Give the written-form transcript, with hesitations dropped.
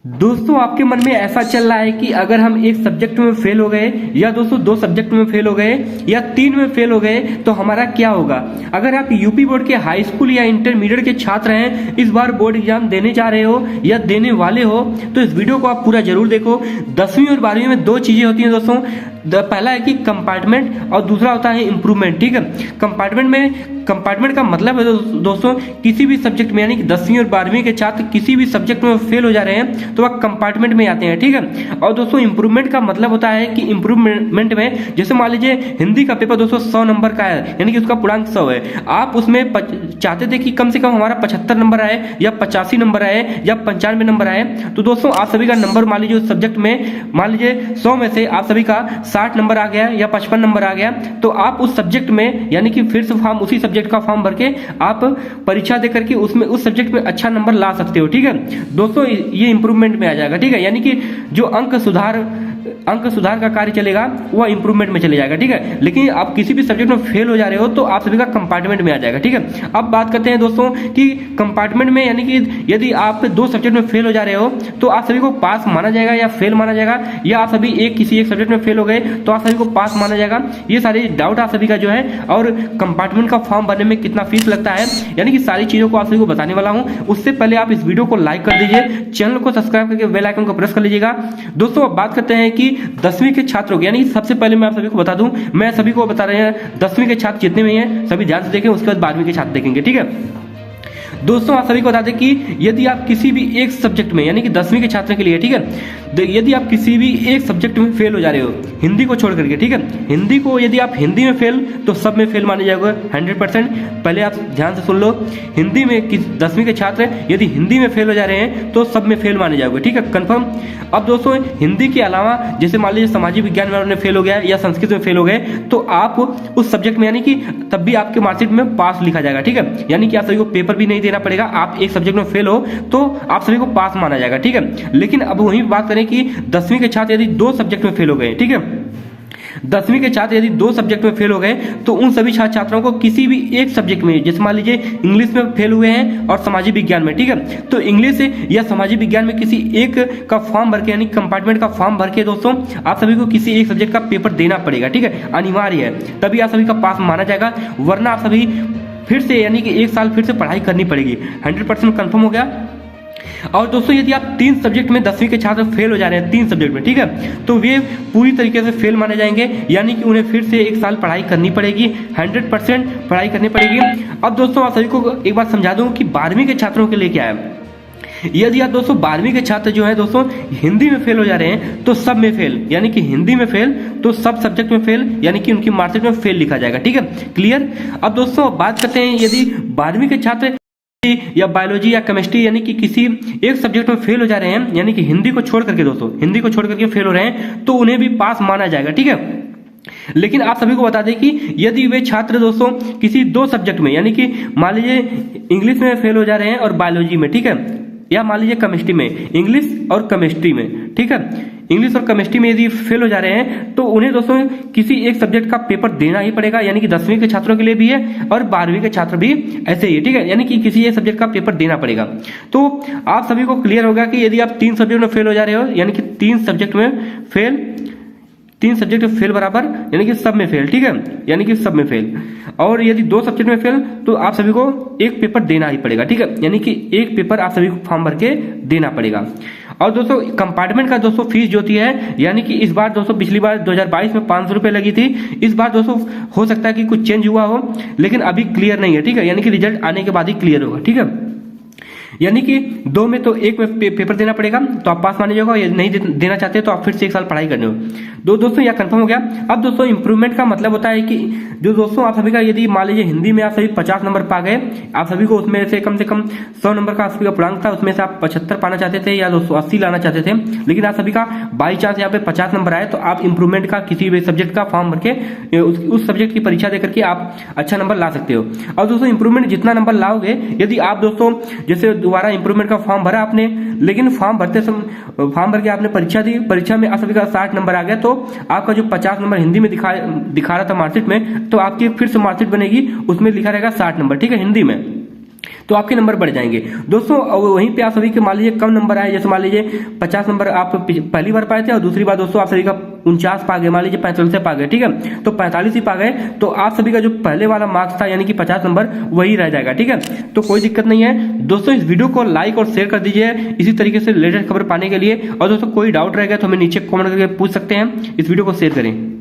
दोस्तों आपके मन में ऐसा चल रहा है कि अगर हम एक सब्जेक्ट में फेल हो गए या दोस्तों दो सब्जेक्ट में फेल हो गए या तीन में फेल हो गए तो हमारा क्या होगा। अगर आप यूपी बोर्ड के हाई स्कूल या इंटरमीडिएट के छात्र हैं, इस बार बोर्ड एग्जाम देने जा रहे हो या देने वाले हो, तो इस वीडियो को आप पूरा जरूर देखो। 10वीं और 12वीं में दो चीजें होती हैं दोस्तों। पहला है कि कंपार्टमेंट और दूसरा होता है इंप्रूवमेंट। ठीक है, कंपार्टमेंट का मतलब है दोस्तों किसी भी सब्जेक्ट में, यानी कि 10वीं और 12वीं के छात्र किसी भी सब्जेक्ट में फेल हो जा रहे हैं तो वह कंपार्टमेंट में आते हैं। ठीक है, और दोस्तों इंप्रूवमेंट का मतलब होता है कि इंप्रूवमेंट में जैसे मान लीजिए हिंदी का पेपर दोस्तों 100 नंबर का है, यानी कि उसका पूर्णांक 100 है। आप उसमें चाहते थे कि कम से कम हमारा 75 नंबर आए या 85 नंबर आए या 95 नंबर आए, तो दोस्तों आप सभी का नंबर मान लीजिए उस सब्जेक्ट में मान लीजिए 100 में से आप सभी का 60 नंबर आ गया या 55 नंबर आ गया, तो आप उस सब्जेक्ट में यानी कि फिर से फॉर्म उसी सब्जेक्ट का फॉर्म भर के आप परीक्षा देकर के उसमें उस सब्जेक्ट में अच्छा नंबर ला सकते हो। ठीक है दोस्तों, ये इंप्रूवमेंट में आ जाएगा। ठीक है, यानी कि जो अंक सुधार का कार्य चलेगा वह इंप्रूवमेंट में चले जाएगा। ठीक है, लेकिन आप किसी भी सब्जेक्ट में फेल हो जा रहे हो तो आप सभी का कंपार्टमेंट में आ जाएगा। ठीक है, अब बात करते हैं दोस्तों कि कंपार्टमेंट में यानी कि यदि आप दो सब्जेक्ट में फेल हो जा रहे हो तो आप सभी को पास माना जाएगा या फेल माना जाएगा, या आप सभी किसी एक सब्जेक्ट में फेल हो गए तो आप सभी को पास माना जाएगा। ये सारे डाउट आप सभी का जो है, और कंपार्टमेंट का फॉर्म भरने में कितना फीस लगता है, यानी कि सारी चीजों को आप सभी को बताने वाला हूं। उससे पहले आप इस वीडियो को लाइक कर दीजिए, चैनल को सब्सक्राइब करके बेल आइकन को प्रेस कर लीजिएगा। दोस्तों अब बात करते हैं कि 10वीं के छात्रों की, यानी सबसे पहले मैं आप सभी को बता दूं, मैं सभी को बता रहे हैं 10वीं के छात्र जितने भी हैं सभी ध्यान से देखें, उसके बाद 12वीं के छात्र देखेंगे। ठीक है दोस्तों, आप सभी को बता दें कि यदि आप किसी भी एक सब्जेक्ट में, यानी कि 10वीं के छात्र के लिए, ठीक है, यदि आप किसी भी एक सब्जेक्ट में फेल हो जा रहे हो हिंदी को छोड़ करके, ठीक है, हिंदी को यदि आप हिंदी में फेल तो सब में फेल माने जाएगा 100%। पहले आप ध्यान से सुन लो, हिंदी में 10वीं के छात्र यदि हिंदी में फेल हो जा रहे हैं तो सब में फेल माने जाएगा। ठीक है, कंफर्म। अब दोस्तों हिंदी के अलावा जैसे मान लीजिए सामाजिक विज्ञान में आपने फेल हो गया या संस्कृत में फेल हो गए तो आप उस सब्जेक्ट में, यानी कि तब भी आपके मार्कशीट में पास लिखा जाएगा। ठीक है, यानी कि आप सभी को पेपर भी नहीं देना पड़ेगा। आप एक सब्जेक्ट में फेल हो तो आप सभी को पास माना जाएगा। ठीक है, लेकिन अब वही बात करें कि 10वीं के छात्र यदि दो सब्जेक्ट में फेल हो गए, ठीक है, 10वीं के छात्र यदि दो सब्जेक्ट में फेल हो गए तो उन सभी छात्रों को किसी भी एक सब्जेक्ट में, जैसे मान लीजिए इंग्लिश में फेल हुए हैं और सामाजिक विज्ञान में, ठीक है, तो इंग्लिश या सामाजिक विज्ञान में किसी एक का फॉर्म भर के, यानी कंपार्टमेंट का फॉर्म भर के दोस्तों आप सभी को किसी एक सब्जेक्ट का पेपर देना पड़ेगा। ठीक है, अनिवार्य है, तभी आप सभी का पास माना जाएगा, वरना आप सभी फिर से यानी कि एक साल फिर से पढ़ाई करनी पड़ेगी। 100% कंफर्म हो गया। और दोस्तों यदि आप 3 सब्जेक्ट में 10वीं के छात्र फेल हो जा रहे हैं 3 सब्जेक्ट में, ठीक है, तो वे पूरी तरीके से फेल माने जाएंगे, यानी कि उन्हें फिर से एक साल पढ़ाई करनी पड़ेगी, 100% पढ़ाई करनी पड़ेगी। अब दोस्तों आप सभी को एक बात समझा दूं कि 12वीं के छात्रों के लिए क्या है। यदि आप दोस्तों 12वीं के छात्र जो है दोस्तों हिंदी में फेल हो जा रहे हैं तो सब में फेल, यानी कि हिंदी में फेल तो सब सब्जेक्ट में फेल, यानी कि उनकी मार्कशीट में फेल लिखा जाएगा। ठीक है, क्लियर। अब दोस्तों बात करते हैं यदि 12वीं के छात्र या बायोलॉजी या केमिस्ट्री यानी कि किसी एक सब्जेक्ट में फेल हो जा रहे हैं, यानी कि हिंदी को छोड़ करके दोस्तों हिंदी को छोड़ करके फेल हो रहे हैं तो उन्हें भी पास माना जाएगा। ठीक है, लेकिन आप सभी को बता दें कि यदि वे छात्र दोस्तों किसी दो सब्जेक्ट में, यानी कि मान लीजिए इंग्लिश में फेल हो जा रहे हैं और बायोलॉजी में, ठीक है, या मान लीजिए केमिस्ट्री में, इंग्लिश और केमिस्ट्री में, ठीक है, इंग्लिश और केमिस्ट्री में यदि फेल हो जा रहे हैं तो उन्हें दोस्तों किसी एक सब्जेक्ट का पेपर देना ही पड़ेगा, यानी कि 10वीं के छात्रों के लिए भी है और 12वीं के छात्र भी ऐसे ही। ठीक है, यानी कि किसी एक सब्जेक्ट का पेपर देना पड़ेगा। तो आप सभी को क्लियर होगा कि यदि आप 3 सब्जेक्ट में फेल हो जा रहे हो, यानी कि 3 सब्जेक्ट में फेल बराबर, यानी कि सब में फेल, ठीक है, यानी कि सब में फेल। और यदि 2 सब्जेक्ट में फेल तो आप सभी को एक पेपर देना ही पड़ेगा। ठीक है, यानी कि एक पेपर आप सभी को फॉर्म भर के देना पड़ेगा। और दोस्तों कंपार्टमेंट का दोस्तों फीस जो होती है, यानी कि इस बार दोस्तों पिछली बार 2022 में 500 रुपए लगी थी, इस बार दोस्तों हो सकता है कि कुछ चेंज हुआ हो, लेकिन अभी क्लियर नहीं है। ठीक है, यानी कि रिजल्ट आने के बाद ही क्लियर होगा। ठीक है, यानी कि 2 में तो एक में पेपर देना पड़ेगा तो आप पास माने जाओगे, नहीं देना चाहते तो आप फिर से एक साल पढ़ाई करने हो। दोस्तों यह कंफर्म हो गया। अब दोस्तों इंप्रूवमेंट का मतलब होता है कि जो दोस्तों आप सभी का यदि मान लीजिए हिंदी में आप सभी 50 नंबर पा गए, आप सभी को उसमें से कम 100 नंबर का आप सभी का पूर्णांक था, उसमें से आप 75 पाना चाहते थे या 280 लाना चाहते थे, लेकिन आप सभी का बाई चांस यहाँ पे 50 नंबर आए तो आप इंप्रूवमेंट का किसी भी सब्जेक्ट का फॉर्म भर के उस सब्जेक्ट की परीक्षा देकर के आप अच्छा नंबर ला सकते हो। और दोस्तों इंप्रूवमेंट जितना नंबर लाओगे, यदि आप दोस्तों जैसे दोबारा इंप्रूवमेंट का फॉर्म भरा आपने, लेकिन फॉर्म भर के आपने परीक्षा दी, परीक्षा में आप सभी का 60 नंबर आ गया तो आपका जो 50 नंबर हिंदी में दिखा रहा था मार्कशीट में, तो आपकी फिर से मार्कशीट बनेगी, उसमें लिखा रहेगा 60 नंबर। ठीक है, हिंदी में। तो आपके नंबर बढ़ जाएंगे दोस्तों। वहीं पे आप सभी के मान लीजिए कम नंबर आए, जैसे मान लीजिए 50 नंबर आप पहली बार पाए थे और दूसरी बार दोस्तों आप सभी का 49 पा गए, मान लीजिए 45 पा गए, ठीक है, तो 45 ही पा गए, तो आप सभी का जो पहले वाला मार्क्स था यानी कि 50 नंबर वही रह जाएगा, ठीक है। तो कोई दिक्कत नहीं है दोस्तों। इस वीडियो को लाइक और शेयर कर दीजिए इसी तरीके से लेटेस्ट खबर पाने के लिए। और दोस्तों कोई डाउट रहेगा तो हमें नीचे कमेंट करके पूछ सकते हैं। इस वीडियो को शेयर करें।